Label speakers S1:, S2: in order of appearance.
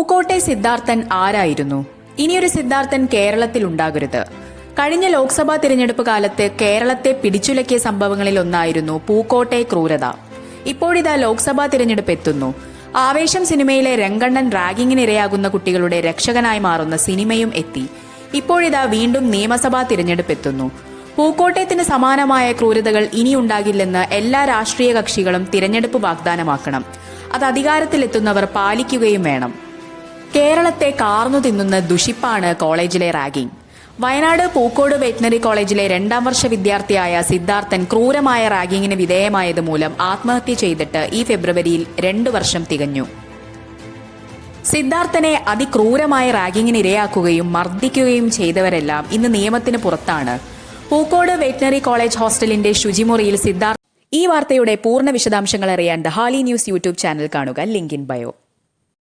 S1: പൂക്കോട്ടെ സിദ്ധാർത്ഥൻ ആരായിരുന്നു? ഇനിയൊരു സിദ്ധാർത്ഥൻ കേരളത്തിൽ ഉണ്ടാകരുത്. കഴിഞ്ഞ ലോക്സഭാ തിരഞ്ഞെടുപ്പ് കാലത്ത് കേരളത്തെ പിടിച്ചുലക്കിയ സംഭവങ്ങളിൽ ഒന്നായിരുന്നു പൂക്കോട്ടെ ക്രൂരത. ഇപ്പോഴിതാ ലോക്സഭാ തിരഞ്ഞെടുപ്പ് എത്തുന്നു. ആവേശം സിനിമയിലെ രംഗണ്ണൻ റാഗിങ്ങിനിരയാകുന്ന കുട്ടികളുടെ രക്ഷകനായി മാറുന്ന സിനിമയും എത്തി. ഇപ്പോഴിതാ വീണ്ടും നിയമസഭാ തിരഞ്ഞെടുപ്പ് എത്തുന്നു. പൂക്കോട്ടയത്തിന് സമാനമായ ക്രൂരതകൾ ഇനിയുണ്ടാകില്ലെന്ന് എല്ലാ രാഷ്ട്രീയ കക്ഷികളും തിരഞ്ഞെടുപ്പ് വാഗ്ദാനമാക്കണം. അത് അധികാരത്തിലെത്തുന്നവർ പാലിക്കുകയും വേണം. കേരളത്തെ കാർന്നു തിന്നുന്ന ദുഷിപ്പാണ് കോളേജിലെ റാഗിംഗ്. വയനാട് പൂക്കോട് വെറ്റിനറി കോളേജിലെ 2ാം വർഷ വിദ്യാർത്ഥിയായ സിദ്ധാർത്ഥൻ ക്രൂരമായ റാഗിങ്ങിന് വിധേയമായത് മൂലം ആത്മഹത്യ ചെയ്തിട്ട് ഈ ഫെബ്രുവരിയിൽ 2 വർഷം തികഞ്ഞു. സിദ്ധാർത്ഥനെ അതിക്രൂരമായ റാഗിങ്ങിന് ഇരയാക്കുകയും മർദ്ദിക്കുകയും ചെയ്തവരെല്ലാം ഇന്ന് നിയമത്തിന് പുറത്താണ്. പൂക്കോട് വെറ്റിനറി കോളേജ് ഹോസ്റ്റലിന്റെ ശുചിമുറിയിൽ സിദ്ധാർത്ഥ. ഈ വാർത്തയുടെ പൂർണ്ണ വിശദാംശങ്ങൾ അറിയാൻ the Hali news YouTube channel കാണുക. Link in bio.